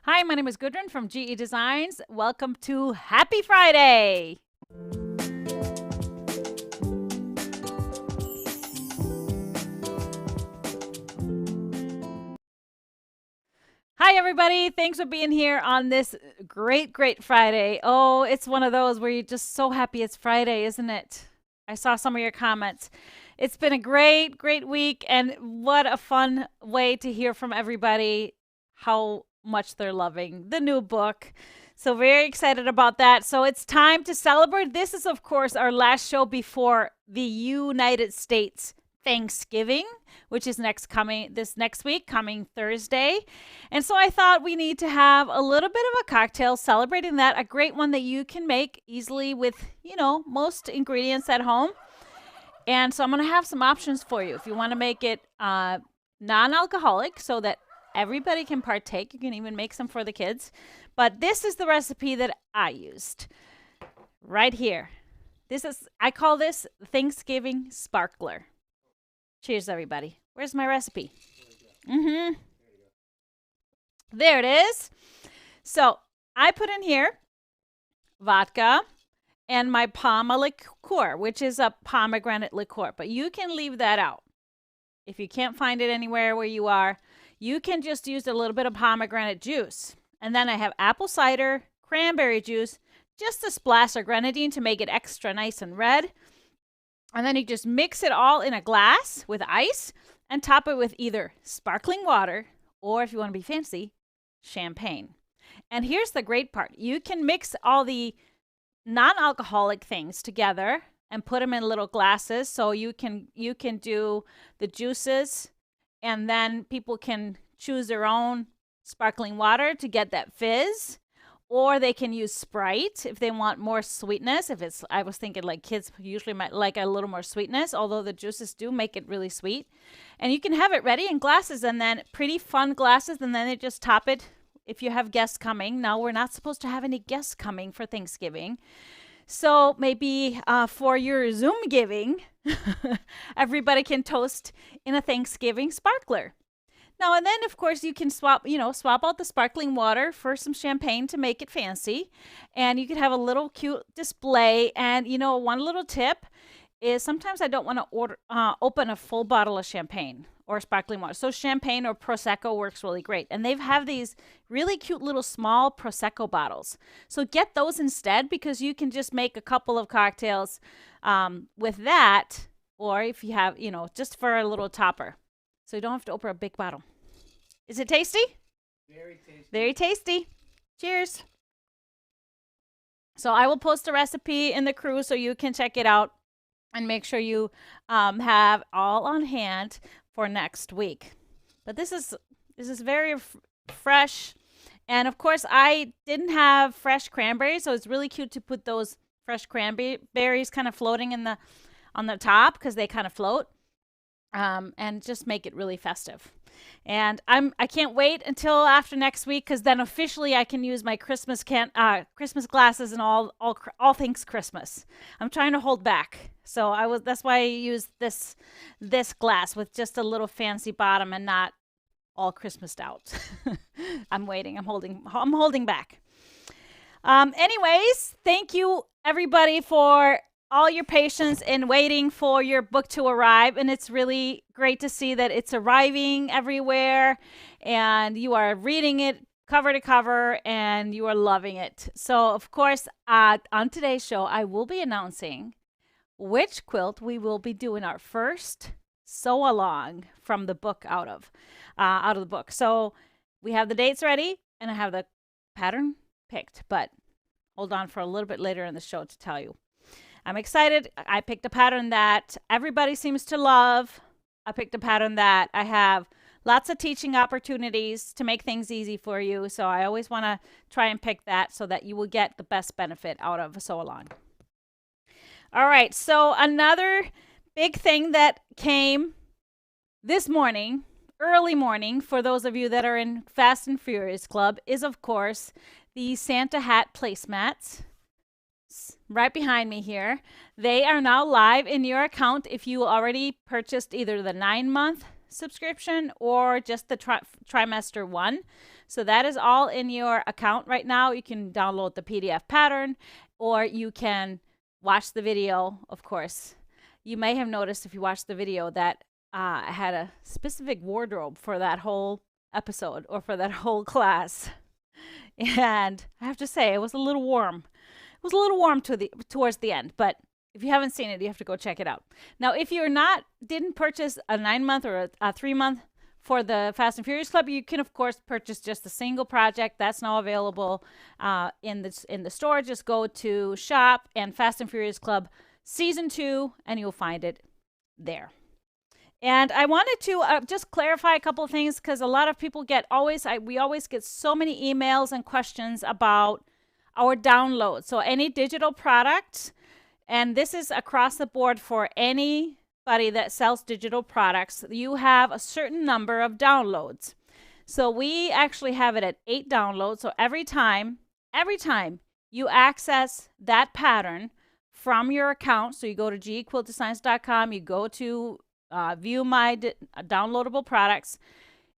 Hi, my name is Gudrun from GE Designs. Welcome to Happy Friday. Hi, everybody. Thanks for being here on this great Friday. Oh, it's one of those where you're just so happy it's Friday, isn't it? I saw some of your comments. It's been a great week, and what a fun way to hear from everybody how much they're loving the new book. So, very excited about that. So, it's time to celebrate. This is, of course, our last show before the United States Thanksgiving, which is this next week, coming Thursday. And so I thought we need to have a little bit of a cocktail celebrating that, a great one that you can make easily with, most ingredients at home. And so I'm going to have some options for you. If you want to make it non-alcoholic so that everybody can partake, you can even make some for the kids. But this is the recipe that I used right here. I call this Thanksgiving Sparkler. Cheers, everybody. Where's my recipe? There it is. So I put in here vodka and my Palma liqueur, which is a pomegranate liqueur. But you can leave that out. If you can't find it anywhere where you are, you can just use a little bit of pomegranate juice. And then I have apple cider, cranberry juice, just a splash of grenadine to make it extra nice and red. And then you just mix it all in a glass with ice and top it with either sparkling water or, if you want to be fancy, champagne. And here's the great part. You can mix all the non-alcoholic things together and put them in little glasses. So you can do the juices, and then people can choose their own sparkling water to get that fizz. Or they can use Sprite if they want more sweetness. I was thinking like kids usually might like a little more sweetness, although the juices do make it really sweet. And you can have it ready in glasses, and then pretty fun glasses, and then they just top it if you have guests coming. Now, we're not supposed to have any guests coming for Thanksgiving. So maybe for your Zoom giving, everybody can toast in a Thanksgiving sparkler. Now, and then, of course, you can swap out the sparkling water for some champagne to make it fancy. And you could have a little cute display. And, one little tip is sometimes I don't want to open a full bottle of champagne or sparkling water. So champagne or Prosecco works really great. And they have these really cute little small Prosecco bottles. So get those instead, because you can just make a couple of cocktails with that. Or if you have, just for a little topper. So you don't have to open a big bottle. Is it tasty? Very tasty. Very tasty. Cheers. So I will post a recipe in the crew so you can check it out and make sure you have all on hand for next week. But this is very fresh. And of course, I didn't have fresh cranberries, so it's really cute to put those fresh cranberries kind of floating on the top, because they kind of float. And just make it really festive. And I can't wait until after next week, because then officially I can use my Christmas glasses and all things Christmas. I'm trying to hold back, so that's why I used this glass with just a little fancy bottom and not all Christmased out. I'm waiting. I'm holding back. Anyways, thank you everybody for all your patience in waiting for your book to arrive. And it's really great to see that it's arriving everywhere and you are reading it cover to cover and you are loving it. So, of course, on today's show, I will be announcing which quilt we will be doing our first sew along from the book out of the book. So we have the dates ready and I have the pattern picked, but hold on for a little bit later in the show to tell you. I'm excited. I picked a pattern that everybody seems to love. I picked a pattern that I have lots of teaching opportunities to make things easy for you. So I always want to try and pick that so that you will get the best benefit out of a sew along. All right. So another big thing that came this morning, early morning, for those of you that are in Fast and Furious Club, is, of course, the Santa Hat Placemats. Right behind me here. They are now live in your account if you already purchased either the 9-month, subscription or just the trimester 1. So that is all in your account right now. You can download the PDF pattern, or you can watch the video. Of course, you may have noticed if you watched the video that I had a specific wardrobe for that whole episode or for that whole class. And I have to say, it was a little warm. It was a little warm towards the end, but if you haven't seen it, you have to go check it out. Now, if you're didn't purchase a 9-month or a 3-month for the Fast and Furious Club, you can of course purchase just a single project. That's now available in the store. Just go to Shop and Fast and Furious Club Season 2, and you'll find it there. And I wanted to just clarify a couple of things, because a lot of people we always get so many emails and questions about our downloads. So any digital product, and this is across the board for anybody that sells digital products, you have a certain number of downloads. So we actually have it at 8 downloads. So every time you access that pattern from your account, so you go to gequiltdesigns.com, you go to view my downloadable products,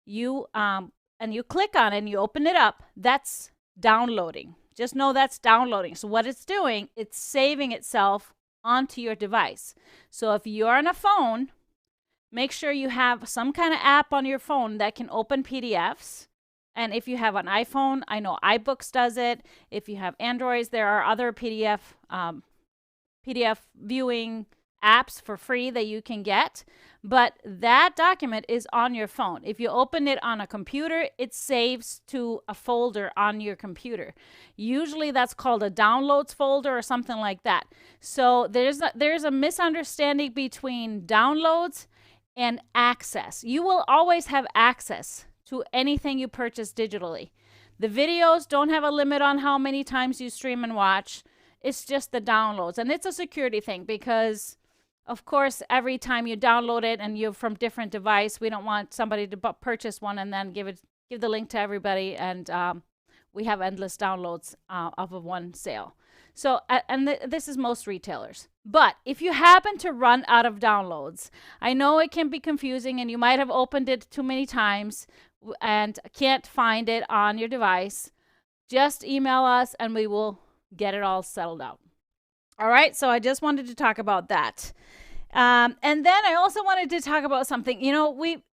and you click on it and you open it up, that's downloading. Just know that's downloading. So what it's doing, it's saving itself onto your device. So if you're on a phone, make sure you have some kind of app on your phone that can open PDFs. And if you have an iPhone, I know iBooks does it. If you have Androids, there are other PDF viewing apps for free that you can get, but that document is on your phone. If you open it on a computer, it saves to a folder on your computer. Usually that's called a downloads folder or something like that. So there's a misunderstanding between downloads and access. You will always have access to anything you purchase digitally. The videos don't have a limit on how many times you stream and watch. It's just the downloads, and it's a security thing, because of course, every time you download it and you're from different device, we don't want somebody to purchase one and then give the link to everybody, and we have endless downloads off of one sale. So, this is most retailers. But if you happen to run out of downloads, I know it can be confusing, and you might have opened it too many times and can't find it on your device. Just email us and we will get it all settled out. All right, so I just wanted to talk about that. And then I also wanted to talk about something. You know,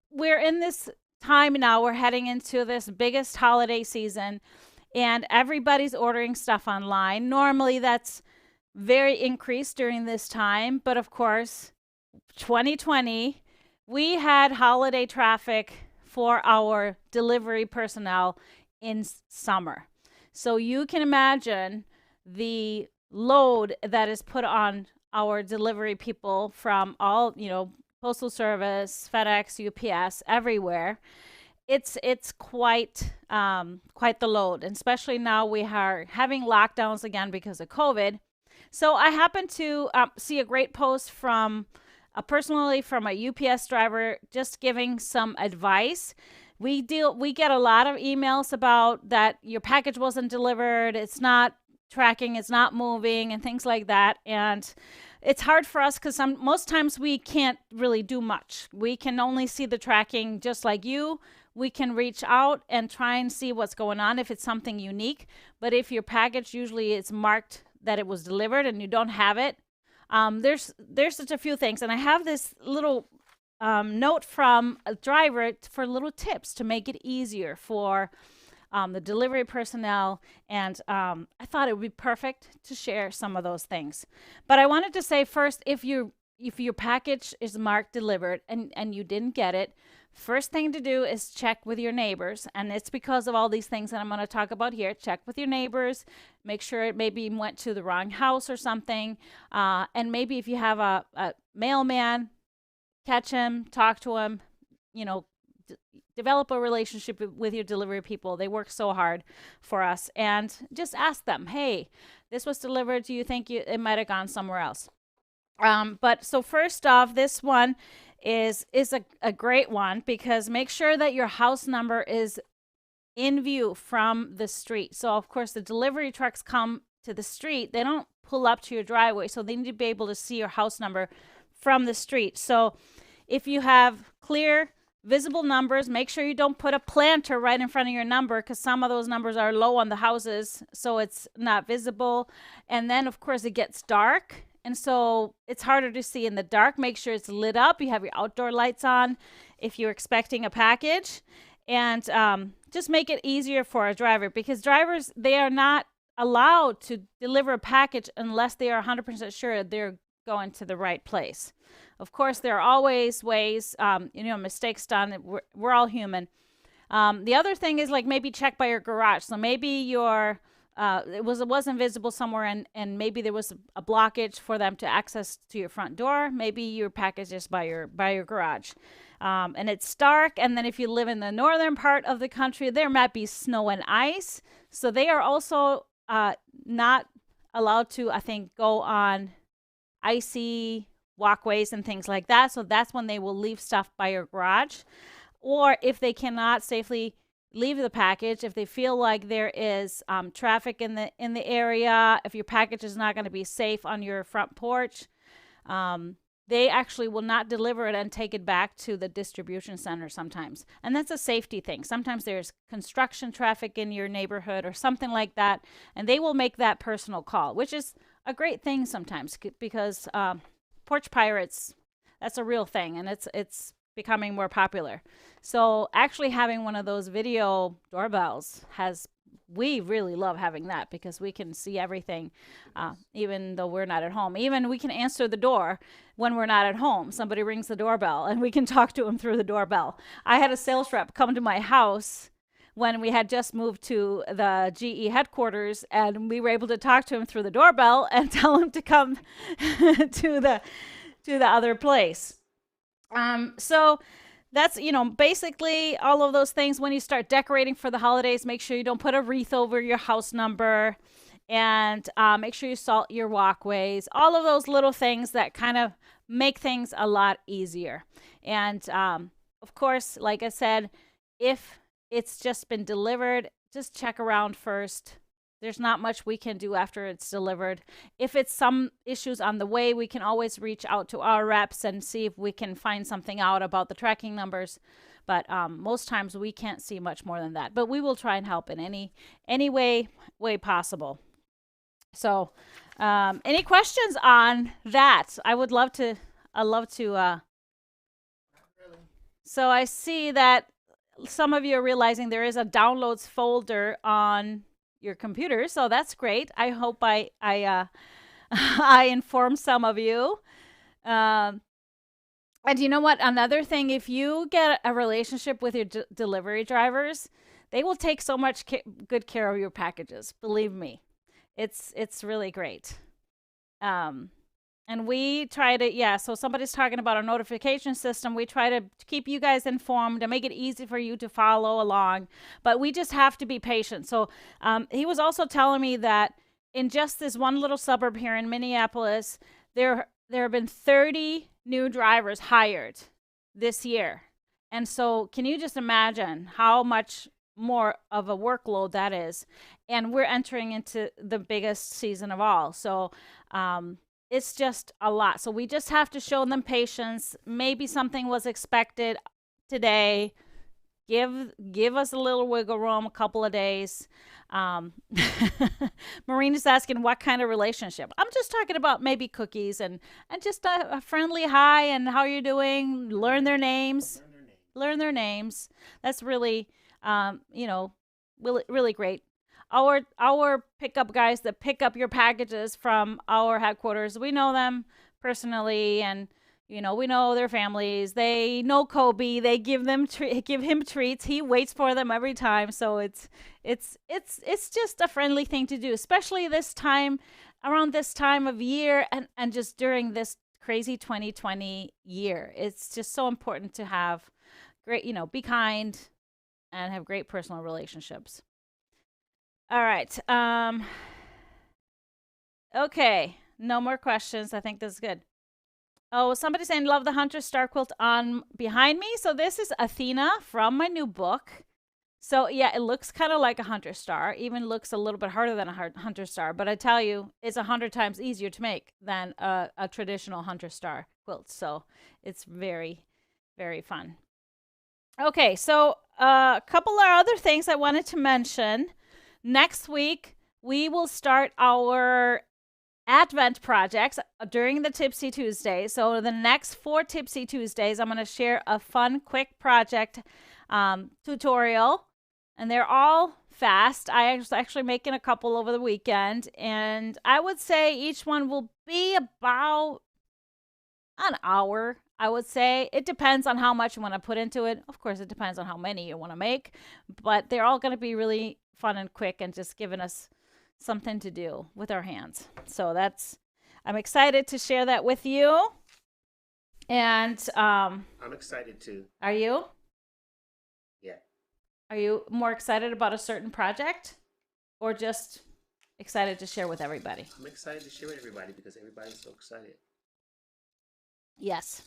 we're in this time now, we're heading into this biggest holiday season, and everybody's ordering stuff online. Normally that's very increased during this time, but of course, 2020, we had holiday traffic for our delivery personnel in summer. So you can imagine the load that is put on our delivery people from all, Postal Service, FedEx, UPS, everywhere. It's quite the load, and especially now we are having lockdowns again because of COVID. So I happened to see a great post from a UPS driver just giving some advice. We get a lot of emails about that your package wasn't delivered, it's not tracking, it's not moving, and things like that. And it's hard for us because most times we can't really do much. We can only see the tracking, just like you. We can reach out and try and see what's going on if it's something unique. But if your package usually is marked that it was delivered and you don't have it, there's just a few things. And I have this little note from a driver for little tips to make it easier for the delivery personnel, and I thought it would be perfect to share some of those things. But I wanted to say first, if your package is marked delivered and you didn't get it, first thing to do is check with your neighbors, and it's because of all these things that I'm going to talk about here. Check with your neighbors, make sure it maybe went to the wrong house or something, and maybe if you have a mailman, catch him, talk to him, develop a relationship with your delivery people. They work so hard for us, and just ask them, hey, this was delivered. Do you think it might have gone somewhere else? But so first off, this one is a great one, because make sure that your house number is in view from the street. So of course the delivery trucks come to the street. They don't pull up to your driveway, so they need to be able to see your house number from the street. So if you have clear visible numbers. Make sure you don't put a planter right in front of your number, because some of those numbers are low on the houses, so it's not visible. And then, of course, it gets dark, and so it's harder to see in the dark. Make sure it's lit up. You have your outdoor lights on if you're expecting a package. And just make it easier for a driver, because drivers, they are not allowed to deliver a package unless they are 100% sure they're going to the right place. Of course, there are always ways, mistakes done. We're all human. The other thing is, like, maybe check by your garage. So maybe your it wasn't visible somewhere, and maybe there was a blockage for them to access to your front door. Maybe your package is by your garage, and it's dark. And then if you live in the northern part of the country, there might be snow and ice. So they are also not allowed to, I think, go on icy walkways and things like that. So that's when they will leave stuff by your garage. Or if they cannot safely leave the package, if they feel like there is traffic in the area, if your package is not going to be safe on your front porch, they actually will not deliver it and take it back to the distribution center sometimes. And that's a safety thing. Sometimes there's construction traffic in your neighborhood or something like that, and they will make that personal call, which is a great thing sometimes, because porch pirates, that's a real thing, and it's becoming more popular. So actually having one of those video doorbells we really love having that, because we can see everything, even though we're not at home. Even we can answer the door when we're not at home. Somebody rings the doorbell and we can talk to them through the doorbell. I had a sales rep come to my house when we had just moved to the GE headquarters, and we were able to talk to him through the doorbell and tell him to come to the other place. So that's, basically all of those things. When you start decorating for the holidays, make sure you don't put a wreath over your house number, and make sure you salt your walkways. All of those little things that kind of make things a lot easier. And of course, like I said, if it's just been delivered, just check around first. There's not much we can do after it's delivered. If it's some issues on the way, we can always reach out to our reps and see if we can find something out about the tracking numbers. But most times we can't see much more than that. But we will try and help in any way possible. So any questions on that? I love to. So I see that some of you are realizing there is a downloads folder on your computer, so that's great. I hope I I informed some of you. And you know what? Another thing, if you get a relationship with your delivery drivers, they will take so much good care of your packages. Believe me, it's really great. And we try to, so somebody's talking about a notification system. We try to keep you guys informed and make it easy for you to follow along. But we just have to be patient. So he was also telling me that in just this one little suburb here in Minneapolis, there have been 30 new drivers hired this year. And so can you just imagine how much more of a workload that is? And we're entering into the biggest season of all. So it's just a lot. So we just have to show them patience. Maybe something was expected today. Give us a little wiggle room, a couple of days. Maureen is asking what kind of relationship. I'm just talking about maybe cookies and just a friendly hi and how you're doing. Learn their names. That's really, really great. Our pickup guys that pick up your packages from our headquarters, we know them personally, and we know their families. They know Kobe. They give him treats. He waits for them every time. So it's just a friendly thing to do, especially around this time of year, and just during this crazy 2020 year. It's just so important to have great, be kind and have great personal relationships. All right. Okay. No more questions. I think this is good. Oh, somebody's saying, love the Hunter Star quilt on behind me. So this is Athena from my new book. So yeah, it looks kind of like a Hunter Star. Even looks a little bit harder than a Hunter Star. But I tell you, it's 100 times easier to make than a traditional Hunter Star quilt. So it's very, very fun. Okay, so a couple of other things I wanted to mention. Next week, we will start our Advent projects during the Tipsy Tuesday. So the next 4 Tipsy Tuesdays, I'm going to share a fun, quick project tutorial, and they're all fast. I was actually making a couple over the weekend, and I would say each one will be about an hour. I would say it depends on how much you want to put into it. Of course, it depends on how many you want to make, but they're all going to be really fun and quick and just giving us something to do with our hands. So I'm excited to share that with you. And I'm excited too. Are you? Yeah. Are you more excited about a certain project or just excited to share with everybody? I'm excited to share with everybody because everybody's so excited. Yes.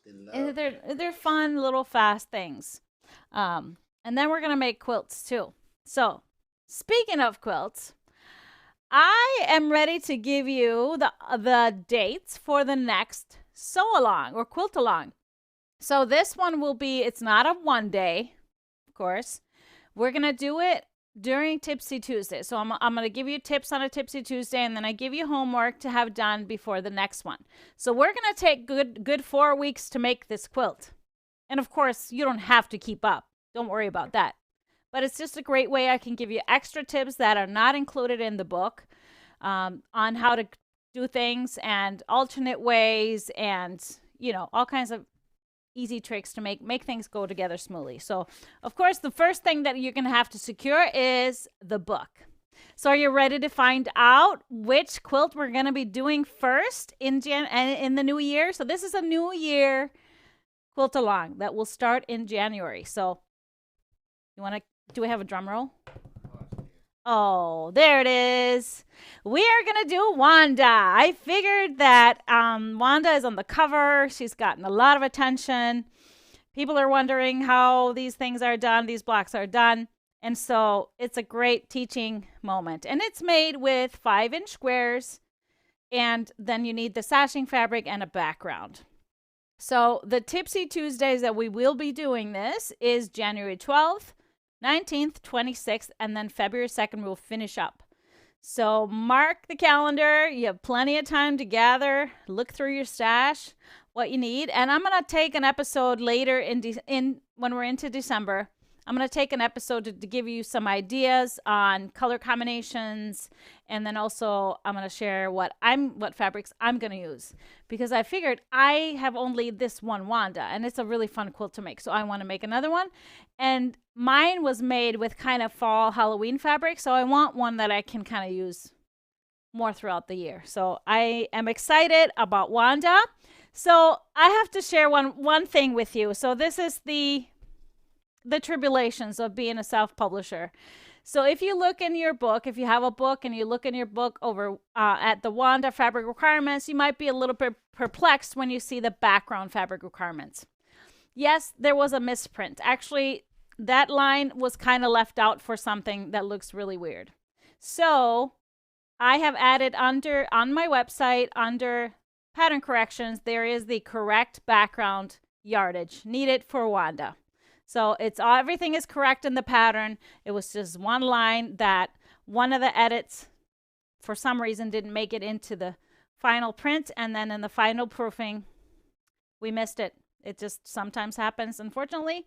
They love They're fun little fast things. And then we're going to make quilts too. So, speaking of quilts, I am ready to give you the dates for the next sew along or quilt along. So this one will be, it's not a one day, of course. We're going to do it during Tipsy Tuesday. So I'm going to give you tips on a Tipsy Tuesday, and then I give you homework to have done before the next one. So we're going to take good 4 weeks to make this quilt. And of course, you don't have to keep up. Don't worry about that. But it's just a great way I can give you extra tips that are not included in the book on how to do things and alternate ways and, all kinds of easy tricks to make things go together smoothly. So, of course, the first thing that you're going to have to secure is the book. So are you ready to find out which quilt we're going to be doing first in the new year? So this is a new year quilt along that will start in January. So do we have a drum roll? Oh, there it is. We are going to do Wanda. I figured that Wanda is on the cover. She's gotten a lot of attention. People are wondering how these things are done, these blocks are done. And so it's a great teaching moment. And it's made with 5-inch squares. And then you need the sashing fabric and a background. So the Tipsy Tuesdays that we will be doing this is January 12th, 19th, 26th, and then February 2nd we'll finish up. So mark the calendar. You have plenty of time to gather, look through your stash, what you need. And I'm going to take an episode later in when we're into December. I'm going to take an episode to give you some ideas on color combinations, and then also I'm going to share what fabrics I'm going to use, because I figured I have only this one Wanda and it's a really fun quilt to make. So I want to make another one, and mine was made with kind of fall Halloween fabric, so I want one that I can kind of use more throughout the year. So I am excited about Wanda. So I have to share one thing with you. So this is the tribulations of being a self-publisher. So if you look in your book, if you have a book and you look in your book over at the Wanda fabric requirements, you might be a little bit perplexed when you see the background fabric requirements. Yes, there was a misprint. Actually, that line was kind of left out for something that looks really weird. So I have added on my website, under pattern corrections, there is the correct background yardage needed for Wanda. So everything is correct in the pattern. It was just one line that one of the edits, for some reason, didn't make it into the final print, and then in the final proofing, we missed it. It just sometimes happens, unfortunately,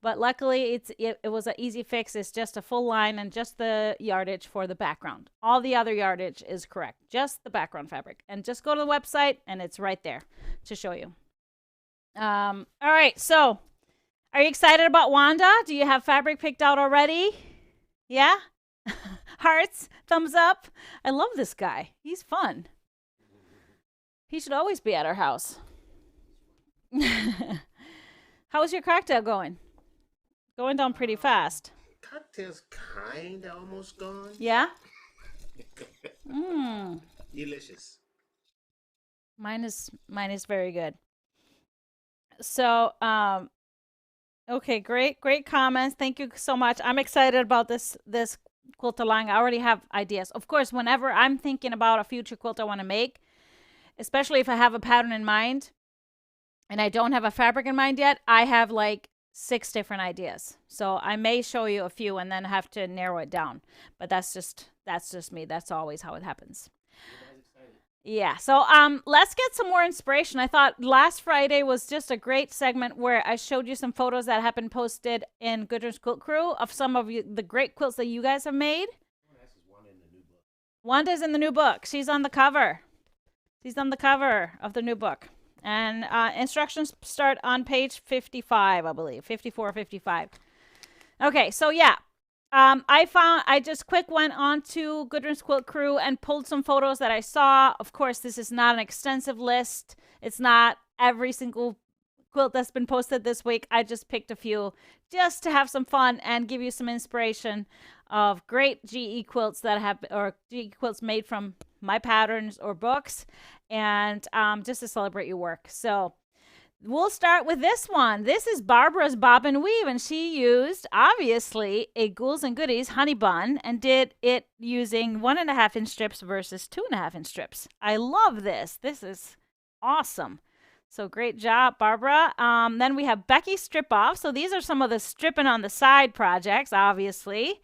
but luckily it was an easy fix. It's just a full line and just the yardage for the background. All the other yardage is correct, just the background fabric. And just go to the website, and it's right there to show you. All right, so are you excited about Wanda? Do you have fabric picked out already? Yeah? Hearts, thumbs up. I love this guy. He's fun. He should always be at our house. How's your cocktail going? Going down pretty fast. Cocktail's kind of almost gone. Yeah? Delicious. Mine is very good. So, okay, great comments. Thank you so much. I'm excited about this quilt along. I already have ideas. Of course, whenever I'm thinking about a future quilt I want to make, especially if I have a pattern in mind, and I don't have a fabric in mind yet, I have like 6 different ideas. So I may show you a few and then have to narrow it down. But that's just me. That's always how it happens. Yeah. So let's get some more inspiration. I thought last Friday was just a great segment where I showed you some photos that have been posted in Gudrun's Quilt Crew of some of the great quilts that you guys have made. Wanda's in the new book. She's on the cover. She's on the cover of the new book. And instructions start on page 55, I believe. 54 or 55. Okay, so yeah. I just quick went on to Gudrun's Quilt Crew and pulled some photos that I saw. Of course, this is not an extensive list. It's not every single quilt that's been posted this week. I just picked a few just to have some fun and give you some inspiration of great GE quilts that have, or GE quilts made from my patterns or books, and just to celebrate your work. So we'll start with this one. This is Barbara's Bobbin Weave, and she used, obviously, a Ghouls and Goodies honey bun and did it using 1.5-inch strips versus 2.5-inch strips. I love this. This is awesome. So great job, Barbara. Then we have Becky Strip Off. So these are some of the stripping on the side projects, obviously.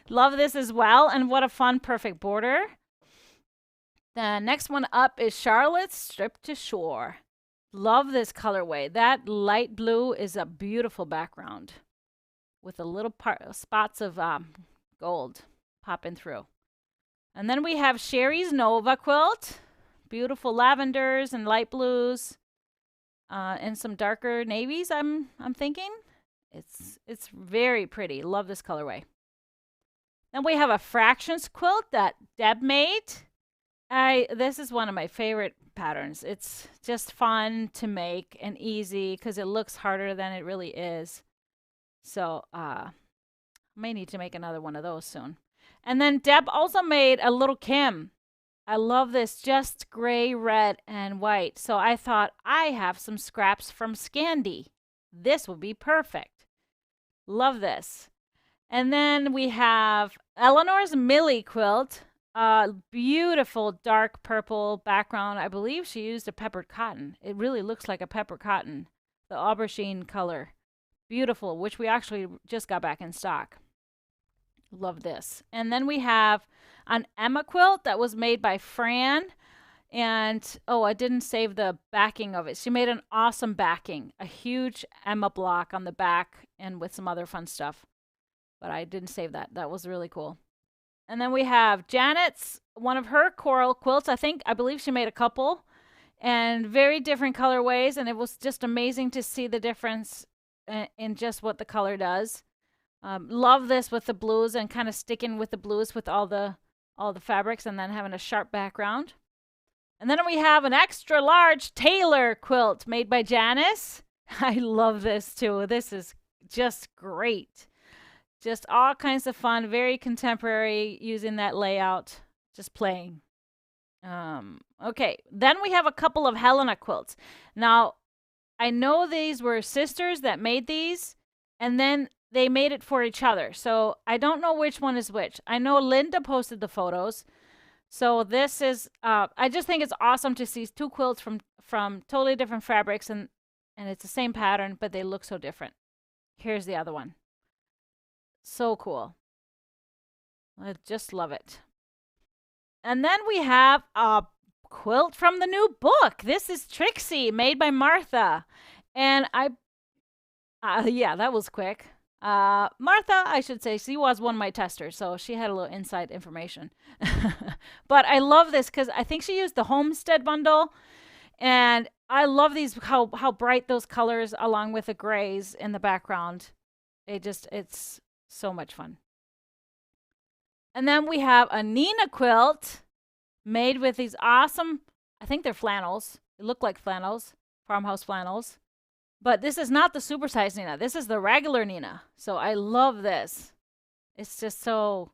Love this as well, and what a fun, perfect border. The next one up is Charlotte's Strip to Shore. Love this colorway. That light blue is a beautiful background with a little spots of gold popping through. And then we have Sherry's Nova quilt. Beautiful lavenders and light blues, and some darker navies. I'm thinking it's very pretty. Love this colorway. Then we have a fractions quilt that Deb made. This is one of my favorite patterns. It's just fun to make and easy because it looks harder than it really is. So I may need to make another one of those soon. And then Deb also made a little Kim. I love this, just gray, red, and white. So I thought I have some scraps from Scandi. This would be perfect. Love this. And then we have Eleanor's Millie quilt. Beautiful dark purple background. I believe she used a peppered cotton. It really looks like a pepper cotton. The aubergine color. Beautiful, which we actually just got back in stock. Love this. And then we have an Emma quilt that was made by Fran. And, oh, I didn't save the backing of it. She made an awesome backing. A huge Emma block on the back and with some other fun stuff. But I didn't save that. That was really cool. And then we have Janet's, one of her coral quilts. I believe she made a couple. And very different colorways. And it was just amazing to see the difference in just what the color does. Love this with the blues and kind of sticking with the blues with all the fabrics and then having a sharp background. And then we have an extra large tailor quilt made by Janice. I love this too. This is just great. Just all kinds of fun, very contemporary, using that layout, just playing. Okay, then we have a couple of Helena quilts. Now, I know these were sisters that made these, and then they made it for each other. So I don't know which one is which. I know Linda posted the photos. So this is, I just think it's awesome to see 2 quilts from totally different fabrics, and it's the same pattern, but they look so different. Here's the other one. So cool. I just love it. And then we have a quilt from the new book. This is Trixie, made by Martha. And yeah, that was quick. Martha, I should say, she was one of my testers, so she had a little inside information. But I love this because I think she used the Homestead bundle. And I love these, how bright those colors along with the grays in the background. It's so much fun. And then we have a Neenah quilt made with these awesome, I think they're flannels. They look like flannels, farmhouse flannels. But this is not the supersized Neenah. This is the regular Neenah. So I love this. It's just so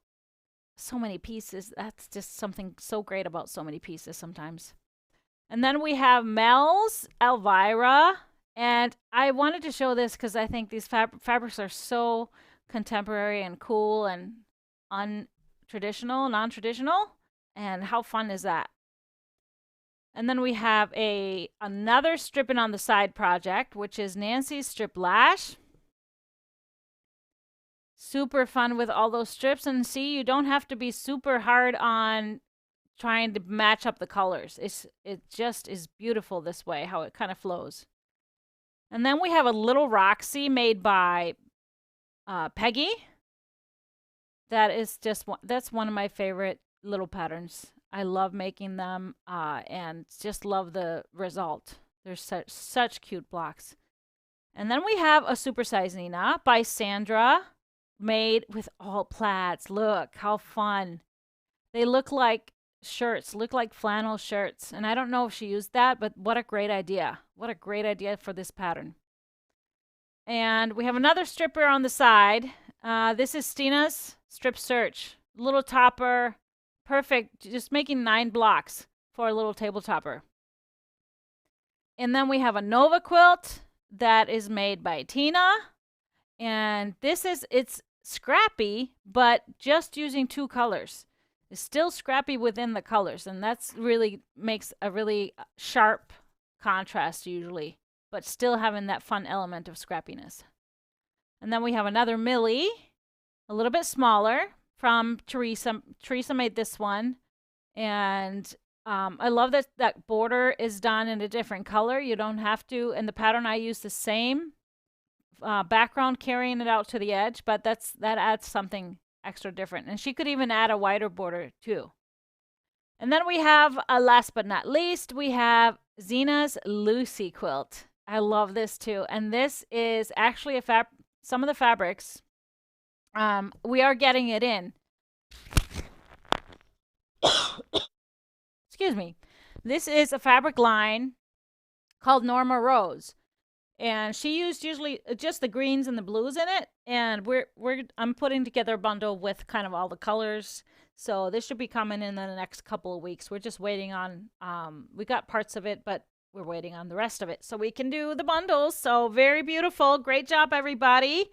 many pieces. That's just something so great about so many pieces sometimes. And then we have Mel's Elvira. And I wanted to show this because I think these fabrics are so contemporary and cool and non-traditional. And how fun is that? And then we have another stripping on the side project, which is Nancy's Strip Lash. Super fun with all those strips. And see, you don't have to be super hard on trying to match up the colors. It just is beautiful this way, how it kind of flows. And then we have a little Roxy made by Peggy. That's one of my favorite little patterns. I love making them and just love the result. They're such cute blocks. And then we have a supersize Neenah by Sandra, made with all plaids. Look how fun. They look like shirts, look like flannel shirts. And I don't know if she used that, but what a great idea. What a great idea for this pattern. And we have another stripper on the side. This is Stina's Strip Search. Little topper. Perfect. Just making 9 blocks for a little table topper. And then we have a Nova quilt that is made by Tina. And it's scrappy, but just using 2 colors. It's still scrappy within the colors. And that's really makes a really sharp contrast usually, but still having that fun element of scrappiness. And then we have another Millie, a little bit smaller, from Teresa. Teresa made this one. And I love that border is done in a different color. You don't have to. And the pattern I use the same background, carrying it out to the edge, but that adds something extra different. And she could even add a wider border too. And then we have, last but not least, we have Zena's Lucy quilt. I love this too. And this is actually some of the fabrics. We are getting it in. Excuse me. This is a fabric line called Norma Rose. And she used usually just the greens and the blues in it. And I'm putting together a bundle with kind of all the colors. So this should be coming in the next couple of weeks. We're just waiting on, we got parts of it, but we're waiting on the rest of it so we can do the bundles. So very beautiful. Great job, everybody.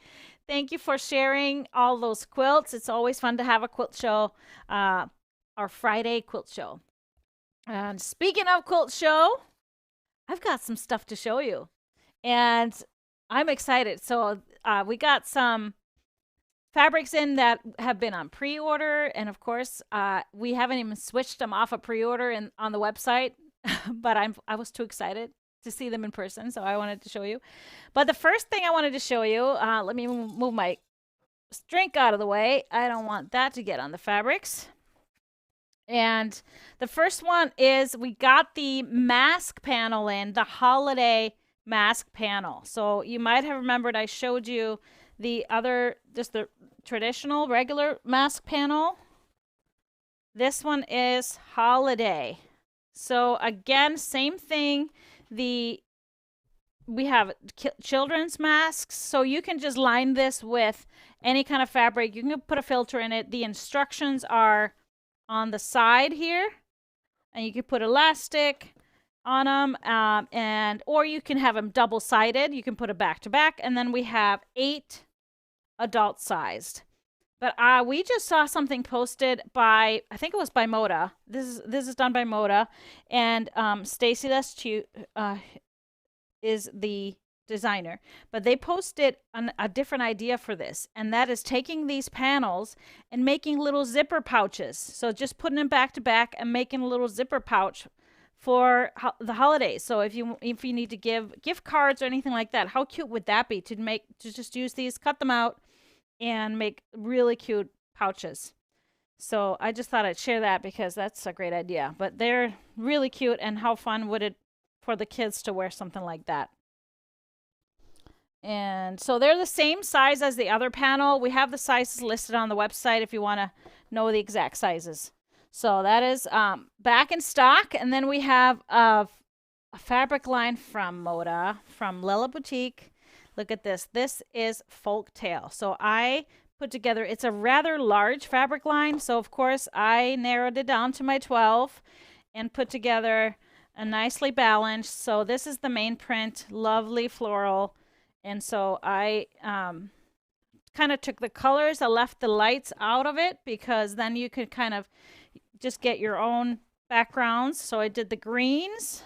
Thank you for sharing all those quilts. It's always fun to have a quilt show, our Friday quilt show. And speaking of quilt show, I've got some stuff to show you. And I'm excited. So we got some fabrics in that have been on pre-order. And of course, we haven't even switched them off of pre-order on the website. But I was too excited to see them in person, so I wanted to show you. But the first thing I wanted to show you, let me move my drink out of the way. I don't want that to get on the fabrics. And the first one is we got the mask panel in, the holiday mask panel. So you might have remembered I showed you the other, just the traditional regular mask panel. This one is holiday. So again, same thing. We have children's masks, so you can just line this with any kind of fabric. You can put a filter in it. The instructions are on the side here, and you can put elastic on them, or you can have them double-sided. You can put it back-to-back, and then we have 8 adult-sized. But we just saw something posted by, I think it was by Moda. This is done by Moda, and Stacy Lestu is the designer. But they posted a different idea for this, and that is taking these panels and making little zipper pouches. So just putting them back to back and making a little zipper pouch for the holidays. So if you need to give gift cards or anything like that, how cute would that be to just use these, cut them out, and make really cute pouches. So I just thought I'd share that because that's a great idea. But they're really cute, and how fun would it for the kids to wear something like that? And so they're the same size as the other panel. We have the sizes listed on the website if you want to know the exact sizes. So that is back in stock. And then we have a fabric line from Moda, from Lila Boutique. Look at this. This is Folktale. So I put together, it's a rather large fabric line. So of course I narrowed it down to my 12 and put together a nicely balanced. So this is the main print, lovely floral. And so I kind of took the colors. I left the lights out of it because then you could kind of just get your own backgrounds. So I did the greens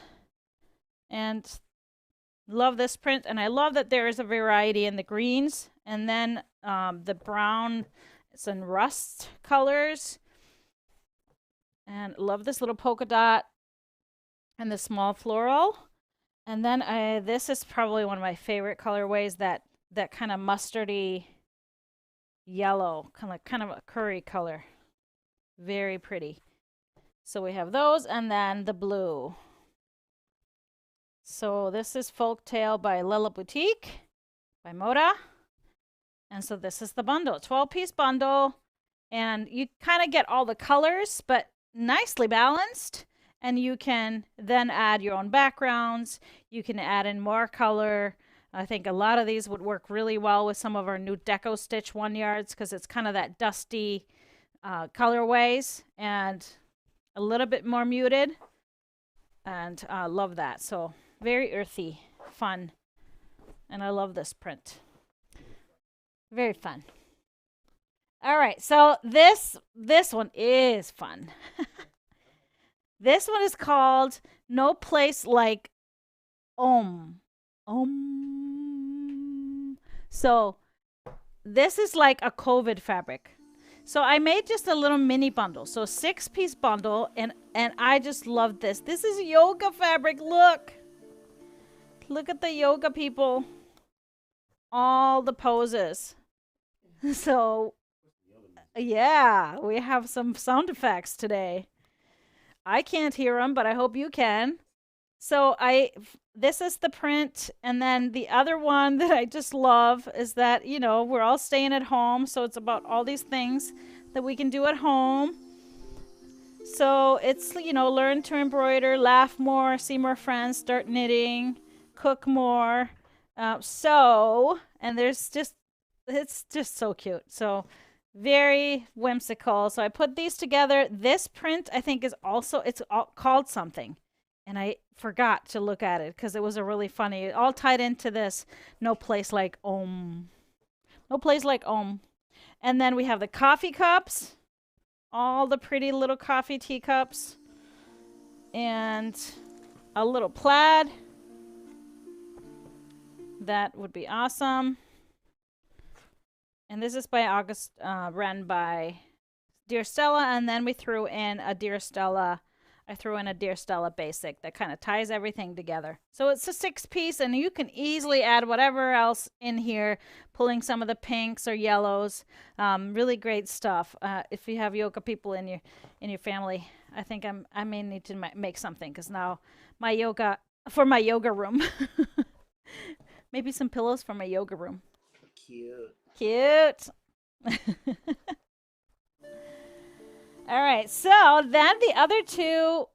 and love this print. And I love that there is a variety in the greens. And then the brown, it's in rust colors. And love this little polka dot and the small floral. And then this is probably one of my favorite colorways, that kind of mustardy yellow, kind of a curry color. Very pretty. So we have those, and then the blue. So this is Folktale by Lila Boutique by Moda. And so this is the bundle, 12-piece bundle. And you kind of get all the colors, but nicely balanced. And you can then add your own backgrounds. You can add in more color. I think a lot of these would work really well with some of our new Deco Stitch 1-yards because it's kind of that dusty colorways and a little bit more muted. And love that. So very earthy, fun. And I love this print. Very fun. All right, so this one is fun. This one is called No Place Like Om. So this is like a COVID fabric. So I made just a little mini bundle. So 6-piece bundle, and I just love this. This is yoga fabric. Look at the yoga people. All the poses. So yeah, we have some sound effects today. I can't hear them, but I hope you can. So this is the print. And then the other one that I just love is that, we're all staying at home. So it's about all these things that we can do at home. So it's, learn to embroider, laugh more, see more friends, start knitting, cook more. And it's just so cute. So very whimsical. So I put these together. This print, I think, is also, it's called something. And I forgot to look at it because it was a really funny, all tied into this No Place Like Om. No Place Like Om. And then we have the coffee cups. All the pretty little coffee teacups. And a little plaid. That would be awesome. And this is by August Wren by Dear Stella. And then we threw in a Dear Stella. I threw in a Dear Stella basic that kind of ties everything together. So it's a 6-piece, and you can easily add whatever else in here, pulling some of the pinks or yellows. Really great stuff. If you have yoga people in your family, I think I may need to make something because now my yoga room. Maybe some pillows for my yoga room. Cute. All right, so then the other two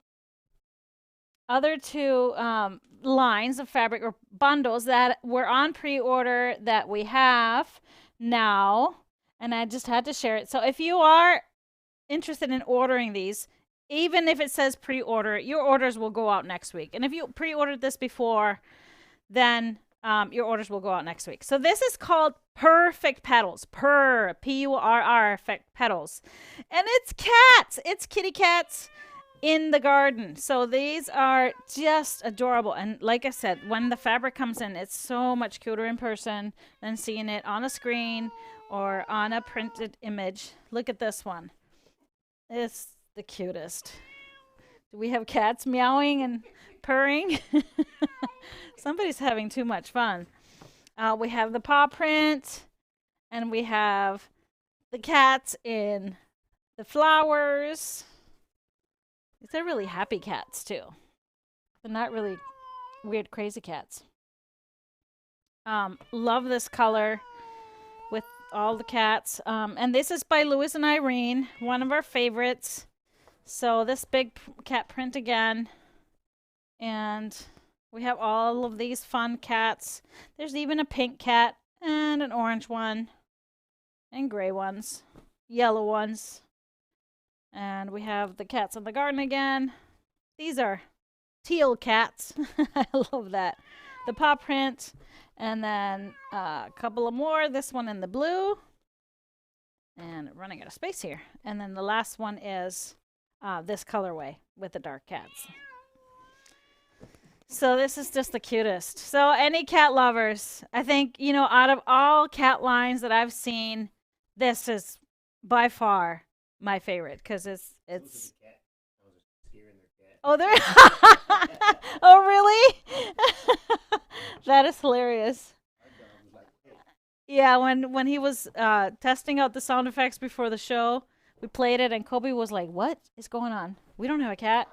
lines of fabric or bundles that were on pre-order that we have now, and I just had to share it. So if you are interested in ordering these, even if it says pre-order, your orders will go out next week. And if you pre-ordered this before, then your orders will go out next week. So this is called Perfect Petals. P-U-R-R, Petals. And it's cats. It's kitty cats in the garden. So these are just adorable. And like I said, when the fabric comes in, it's so much cuter in person than seeing it on a screen or on a printed image. Look at this one. It's the cutest. Do we have cats meowing and purring? Somebody's having too much fun. We have the paw print, and we have the cats in the flowers. These are really happy cats, too. They're not really weird, crazy cats. Love this color with all the cats. And this is by Louis and Irene, one of our favorites. So this big cat print again. And we have all of these fun cats. There's even a pink cat and an orange one and gray ones, yellow ones. And we have the cats in the garden again. These are teal cats. I love that. The paw print. And then a couple of more. This one in the blue. And running out of space here. And then the last one is this colorway with the dark cats. So this is just the cutest. So any cat lovers, I think, out of all cat lines that I've seen, this is by far my favorite because it's. Oh, there. Oh, really? That is hilarious. Yeah, when he was testing out the sound effects before the show, we played it, and Kobe was like, "What is going on? We don't have a cat."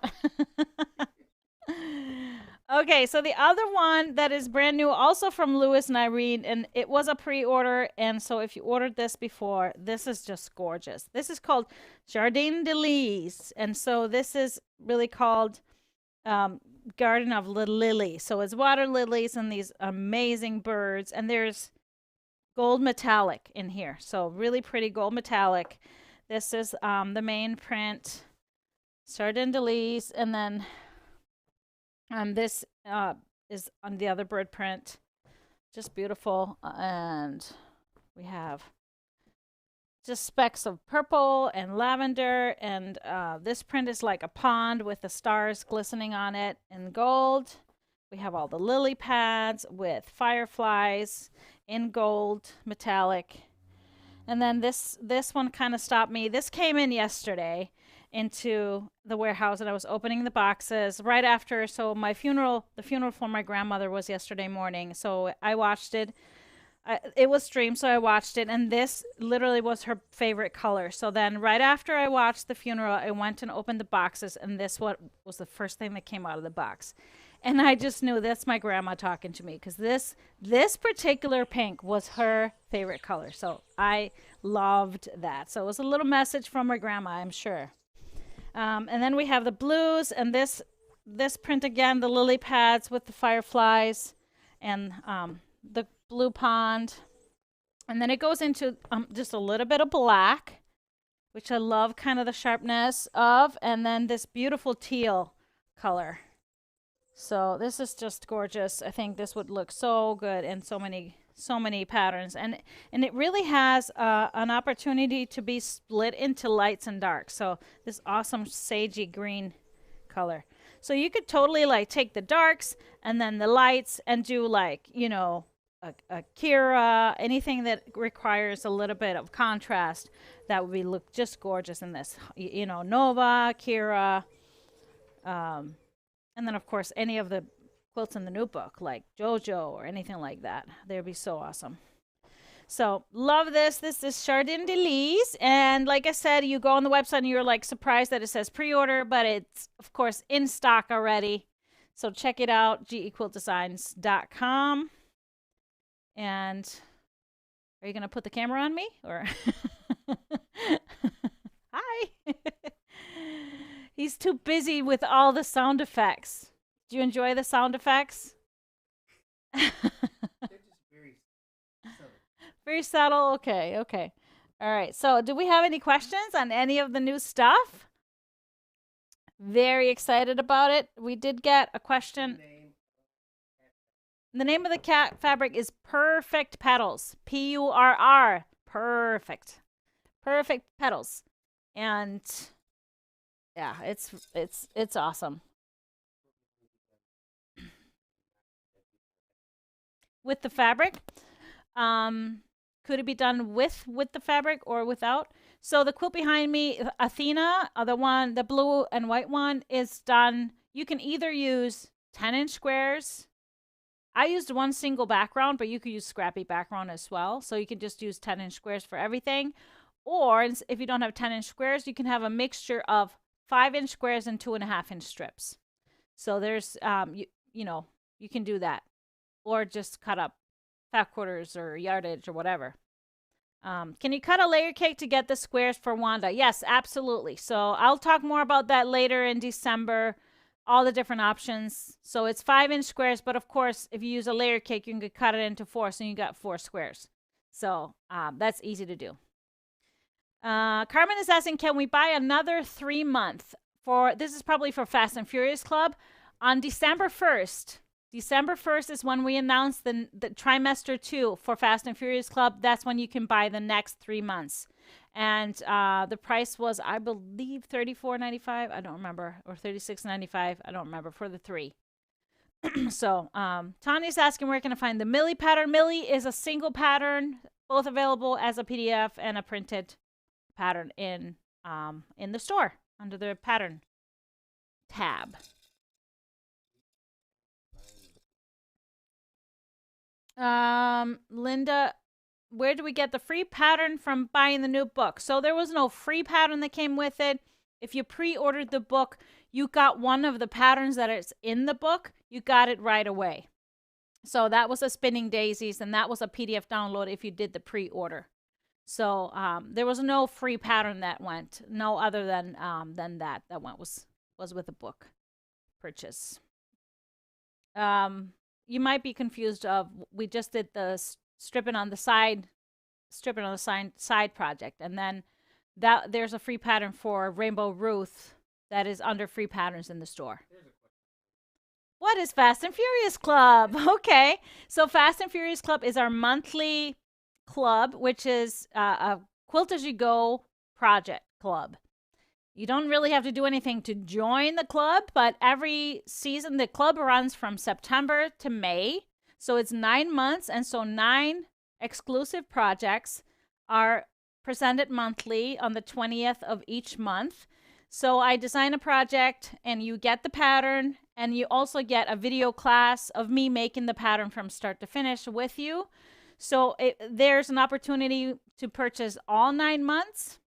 Okay, so the other one that is brand new, also from Lewis and Irene, and it was a pre-order, and so if you ordered this before, this is just gorgeous. This is called Jardin de Lis, and so this is really called Garden of the Lily. So it's water lilies and these amazing birds, and there's gold metallic in here, so really pretty gold metallic. This is the main print, Jardin de Lis, and then this is on the other bird print, just beautiful. And we have just specks of purple and lavender, and this print is like a pond with the stars glistening on it in gold. We have all the lily pads with fireflies in gold metallic. And then this one kind of stopped me. This came in yesterday into the warehouse, and I was opening the boxes right after. So the funeral for my grandmother was yesterday morning, so I watched it. It was streamed, so I watched it, and this literally was her favorite color. So then right after I watched the funeral, I went and opened the boxes, and this was the first thing that came out of the box. And I just knew that's my grandma talking to me, because this particular pink was her favorite color. So I loved that. So it was a little message from my grandma, I'm sure. And then we have the blues, and this print again, the lily pads with the fireflies, and the blue pond. And then it goes into just a little bit of black, which I love kind of the sharpness of, and then this beautiful teal color. So this is just gorgeous. I think this would look so good in so many patterns, and it really has an opportunity to be split into lights and darks. So this awesome sagey green color. So you could totally like take the darks and then the lights and do like, a Kira, anything that requires a little bit of contrast. That would look just gorgeous in this. Nova, Kira, and then of course any of the quilts in the new book, like JoJo or anything like that. They'd be so awesome. So love this. This is Jardin de Lis, and like I said, you go on the website and you're like surprised that it says pre-order, but it's of course in stock already. So check it out, gequiltdesigns.com. And are you gonna put the camera on me or? Hi. He's too busy with all the sound effects. Do you enjoy the sound effects? They're just very subtle. Very subtle. Okay. All right. So do we have any questions on any of the new stuff? Very excited about it. We did get a question. The name of the cat fabric is Perfect Petals. Purr. Perfect. Perfect Petals. And yeah, it's awesome. With the fabric, could it be done with the fabric or without? So the quilt behind me, Athena, the blue and white one, is done. You can either use 10-inch squares. I used one single background, but you could use scrappy background as well. So you can just use 10-inch squares for everything. Or if you don't have 10-inch squares, you can have a mixture of 5-inch squares and 2.5-inch strips. So there's, you can do that. Or just cut up fat quarters or yardage or whatever. Can you cut a layer cake to get the squares for Wanda? Yes, absolutely. So I'll talk more about that later in December, all the different options. So it's 5-inch squares, but of course, if you use a layer cake, you can cut it into 4, so you got 4 squares. So that's easy to do. Carmen is asking, can we buy another 3-month this is probably for Fast and Furious Club on December 1st. December 1st is when we announce the trimester 2 for Fast and Furious Club. That's when you can buy the next 3 months. And the price was, I believe, $34.95. I don't remember, or $36.95. I don't remember for the 3. So Tanya's asking where can I find the Millie pattern. Millie is a single pattern, both available as a PDF and a printed pattern in the store under the pattern tab. Linda, where do we get the free pattern from buying the new book? So there was no free pattern that came with it. If you pre-ordered the book, you got one of the patterns that is in the book. You got it right away. So that was a Spinning Daisies, and that was a PDF download if you did the pre-order. So there was no free pattern that went, no other than that went was with the book purchase. You might be confused of, we just did the stripping on the side project, and then that there's a free pattern for Rainbow Ruth that is under free patterns in the store. What is Fast and Furious Club? Okay, so Fast and Furious Club is our monthly club, which is a Quilt As You Go project club. You don't really have to do anything to join the club, but every season the club runs from September to May. So it's 9 months, and so 9 exclusive projects are presented monthly on the 20th of each month. So I design a project, and you get the pattern, and you also get a video class of me making the pattern from start to finish with you. So there's an opportunity to purchase all 9 months,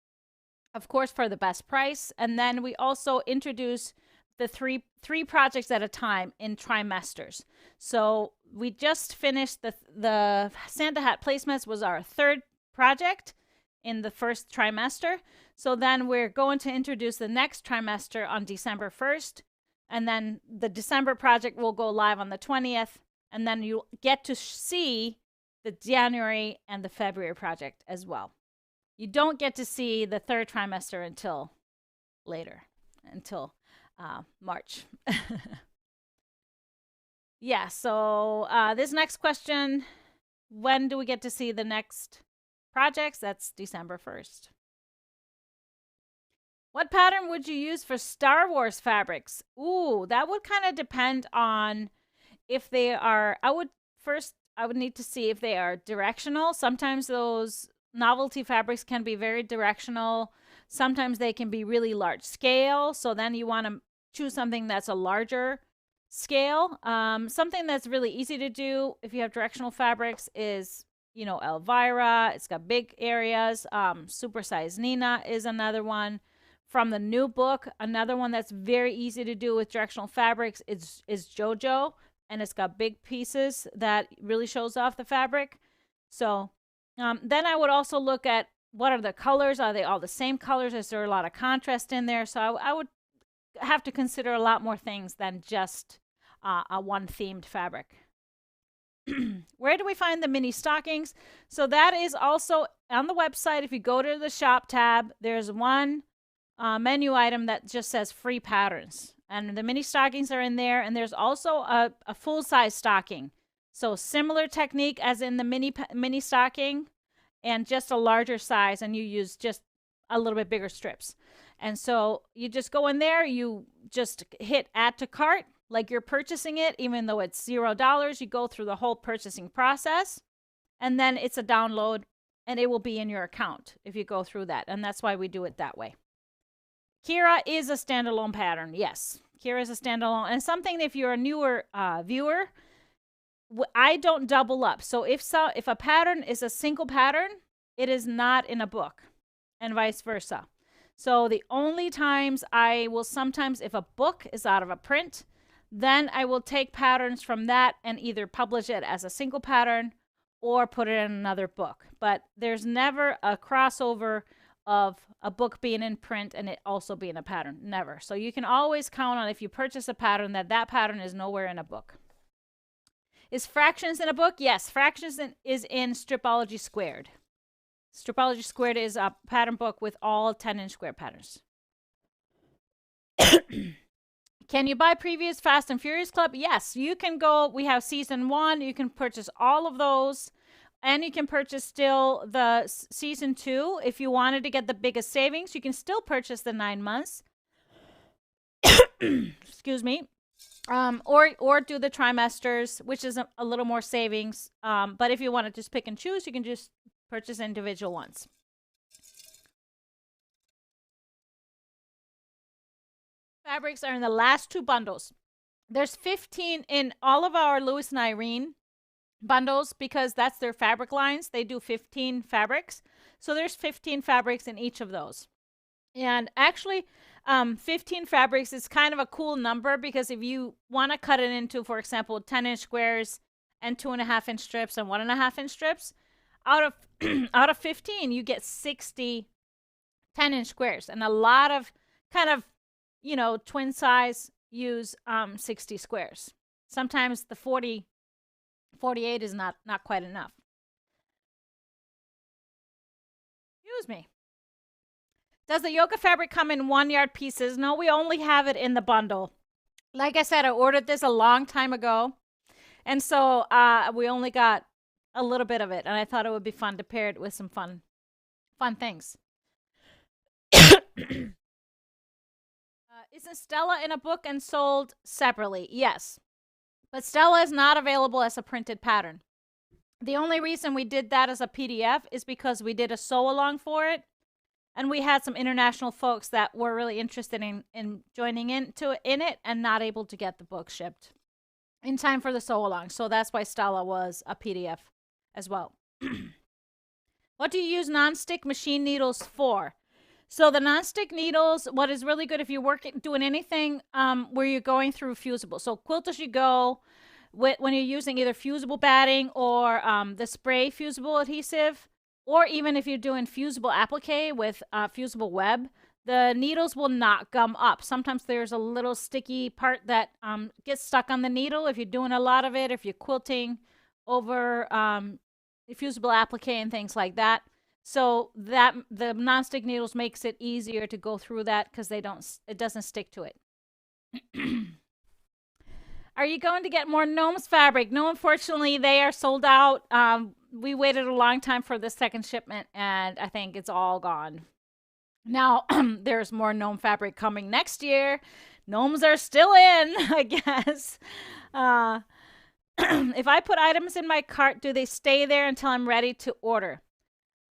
of course, for the best price. And then we also introduce the three projects at a time in trimesters. So we just finished the Santa Hat Placemats was our 3rd project in the 1st trimester. So then we're going to introduce the next trimester on December 1st. And then the December project will go live on the 20th. And then you'll get to see the January and the February project as well. You don't get to see the 3rd trimester until later, until March. Yeah, so this next question, when do we get to see the next projects? That's December 1st. What pattern would you use for Star Wars fabrics? Ooh, that would kind of depend on if they are, I would need to see if they are directional. Sometimes those novelty fabrics can be very directional. Sometimes they can be really large scale. So then you want to choose something that's a larger scale. Something that's really easy to do if you have directional fabrics is, Elvira. It's got big areas. Supersize Neenah is another one. From the new book, another one that's very easy to do with directional fabrics is JoJo. And it's got big pieces that really shows off the fabric. So then I would also look at what are the colors. Are they all the same colors? Is there a lot of contrast in there? So I would have to consider a lot more things than just a one themed fabric. Where do we find the mini stockings? So that is also on the website. If you go to the shop tab, there's one menu item that just says free patterns. And the mini stockings are in there. And there's also a full-size stocking. So similar technique as in the mini stocking, and just a larger size, and you use just a little bit bigger strips. And so you just go in there, you just hit add to cart like you're purchasing it, even though it's $0. You go through the whole purchasing process, and then it's a download, and it will be in your account if you go through that. And that's why we do it that way. Kira is a standalone pattern. Yes, Kira is a standalone. And something, if you're a newer viewer, I don't double up. So if a pattern is a single pattern, it is not in a book, and vice versa. So the only times I will sometimes, if a book is out of a print, then I will take patterns from that and either publish it as a single pattern or put it in another book. But there's never a crossover of a book being in print and it also being a pattern. Never. So you can always count on, if you purchase a pattern, that pattern is nowhere in a book. Is Fractions in a book? Yes, Fractions is in Stripology Squared. Stripology Squared is a pattern book with all 10-inch square patterns. Can you buy previous Fast and Furious Club? Yes, you can go. We have season 1. You can purchase all of those, and you can purchase still the season 2. If you wanted to get the biggest savings, you can still purchase the 9 months. Excuse me. Or do the trimesters, which is a little more savings. But if you want to just pick and choose, you can just purchase individual ones. Fabrics are in the last 2 bundles. There's 15 in all of our Louis and Irene bundles because that's their fabric lines. They do 15 fabrics. So there's 15 fabrics in each of those. And actually, 15 fabrics is kind of a cool number because if you want to cut it into, for example, 10-inch squares and 2.5-inch strips and 1.5-inch strips, out of 15, you get 60 10-inch squares. And a lot of kind of, twin size use 60 squares. Sometimes the 48 is not quite enough. Excuse me. Does the yoga fabric come in 1-yard pieces? No, we only have it in the bundle. Like I said, I ordered this a long time ago. And so we only got a little bit of it. And I thought it would be fun to pair it with some fun things. Isn't Stella in a book and sold separately? Yes. But Stella is not available as a printed pattern. The only reason we did that as a PDF is because we did a sew-along for it. And we had some international folks that were really interested in joining in it and not able to get the book shipped in time for the sew-along. So that's why Stella was a PDF as well. What do you use nonstick machine needles for? So the nonstick needles, what is really good if you're doing anything where you're going through fusible. So quilt as you go, when you're using either fusible batting or the spray fusible adhesive, or even if you're doing fusible applique with fusible web, the needles will not gum up. Sometimes there's a little sticky part that gets stuck on the needle if you're doing a lot of it, if you're quilting over fusible applique and things like that. So that the nonstick needles makes it easier to go through that because it doesn't stick to it. Are you going to get more Gnomes fabric? No, unfortunately, they are sold out. We waited a long time for the second shipment, and I think it's all gone. Now, there's more gnome fabric coming next year. Gnomes are still in, I guess. If I put items in my cart, do they stay there until I'm ready to order?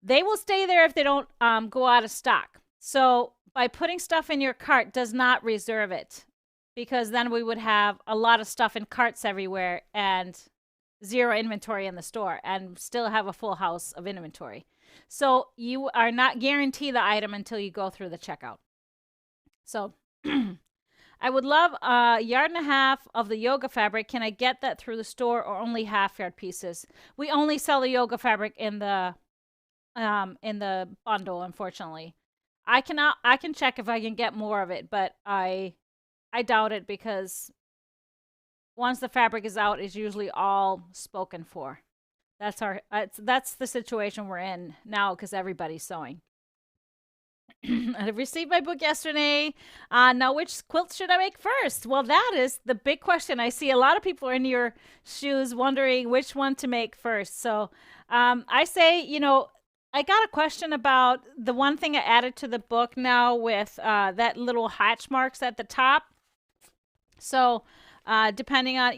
They will stay there if they don't go out of stock. So by putting stuff in your cart does not reserve it, because then we would have a lot of stuff in carts everywhere and zero inventory in the store and still have a full house of inventory. So you are not guaranteed the item until you go through the checkout. So I would love a 1.5 yards of the yoga fabric. Can I get that through the store or only 1/2 yard pieces? We only sell the yoga fabric in the bundle, unfortunately. I can check if I can get more of it, but I doubt it because once the fabric is out, it's usually all spoken for. That's the situation we're in now because everybody's sewing. I received my book yesterday. Now, which quilt should I make first? Well, that is the big question. I see a lot of people in your shoes wondering which one to make first. So I say, I got a question about the one thing I added to the book now with that little hatch marks at the top. So depending on,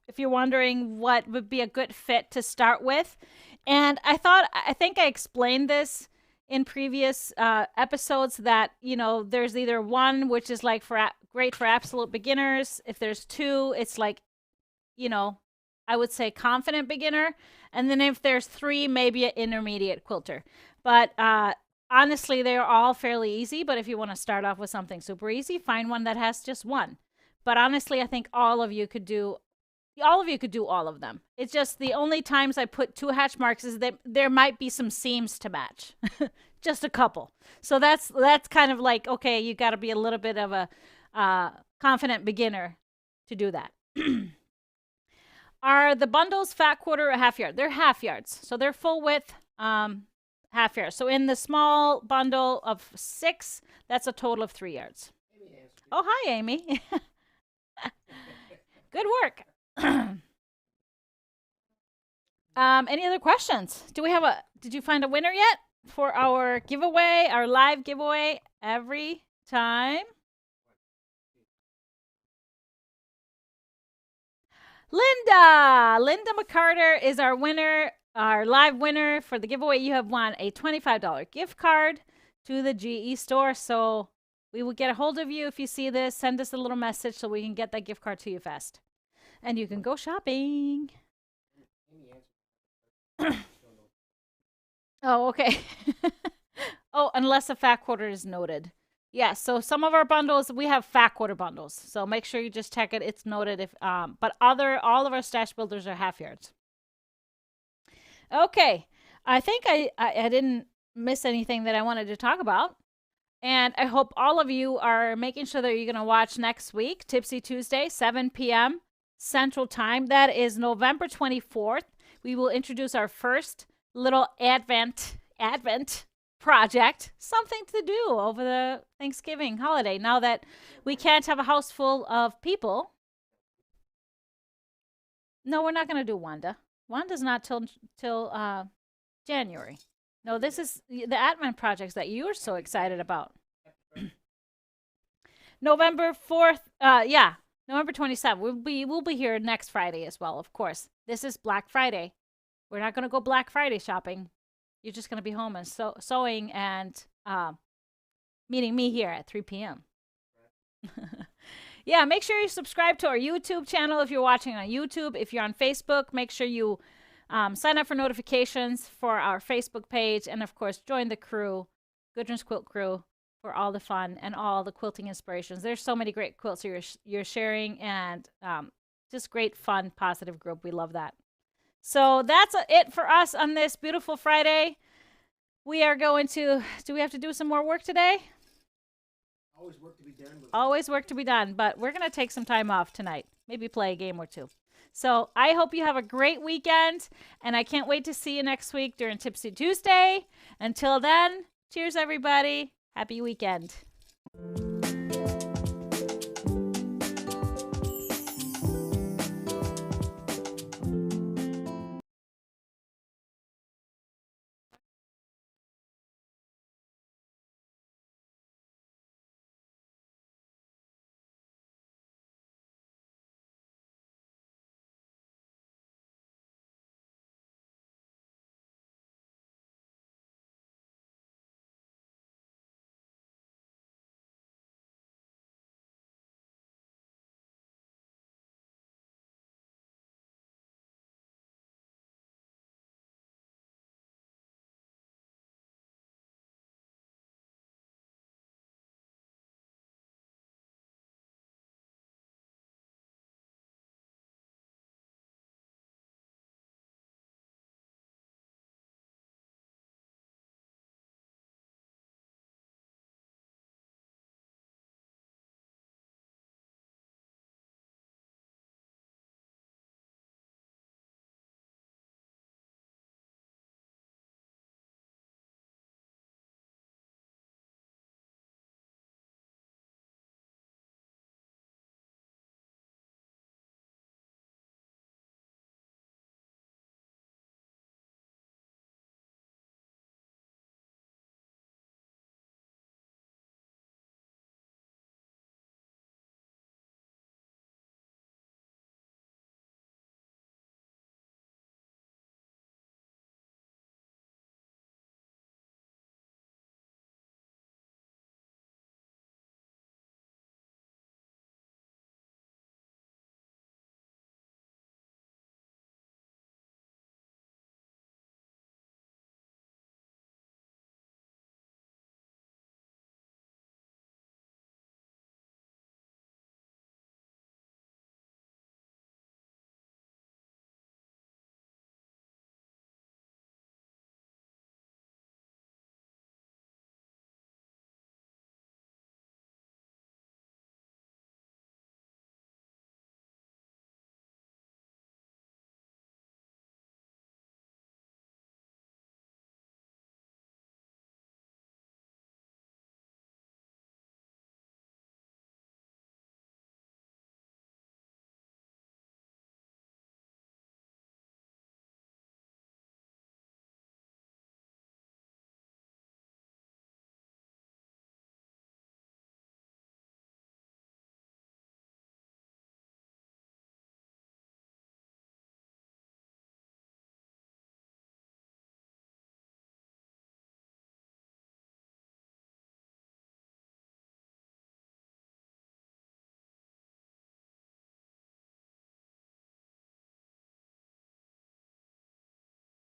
if you're wondering what would be a good fit to start with. And I think I explained this in previous episodes that, there's either one, which is like great for absolute beginners. If there's 2, it's like, I would say confident beginner. And then if there's 3, maybe an intermediate quilter. But honestly, they're all fairly easy. But if you want to start off with something super easy, find one that has just one. But honestly, I think all of you could do all of them. It's just the only times I put 2 hatch marks is that there might be some seams to match. Just a couple. So that's kind of like, okay, you got to be a little bit of a confident beginner to do that. Are the bundles fat quarter or 1/2 yard? They're 1/2 yards. So they're full width, 1/2 yard. So in the small bundle of 6, that's a total of 3 yards. Oh, hi, Amy. Good work. Any other questions? Did you find a winner yet for our giveaway, our live giveaway every time? Linda McCarter is our winner, our live winner for the giveaway. You have won a $25 gift card to the GE store. So we will get a hold of you if you see this. Send us a little message so we can get that gift card to you fast. And you can go shopping. Oh, okay. Oh, unless a fat quarter is noted. Yes, so some of our bundles, we have fat quarter bundles. So make sure you just check it. It's noted if but all of our stash builders are half yards. Okay. I think I didn't miss anything that I wanted to talk about. And I hope all of you are making sure that you're going to watch next week, Tipsy Tuesday, 7 p.m. Central Time. That is November 24th. We will introduce our first little Advent project, something to do over the Thanksgiving holiday. Now that we can't have a house full of people. No, we're not going to do Wanda. Wanda's not till January. No, this is the Advent projects that you're so excited about. November 4th, November 27th. We'll be here next Friday as well, of course. This is Black Friday. We're not going to go Black Friday shopping. You're just going to be home and sewing and meeting me here at 3 p.m. Yeah, make sure you subscribe to our YouTube channel if you're watching on YouTube. If you're on Facebook, make sure you sign up for notifications for our Facebook page. And, of course, join the crew, Gudrun's Quilt Crew, for all the fun and all the quilting inspirations. There's so many great quilts you're sharing and just great, fun, positive group. We love that. So that's it for us on this beautiful Friday. We are going to, do we have to do some more work today? Always work to be done. Always work to be done, but we're going to take some time off tonight. Maybe play a game or two. So I hope you have a great weekend, and I can't wait to see you next week during Tipsy Tuesday. Until then, cheers, everybody. Happy weekend.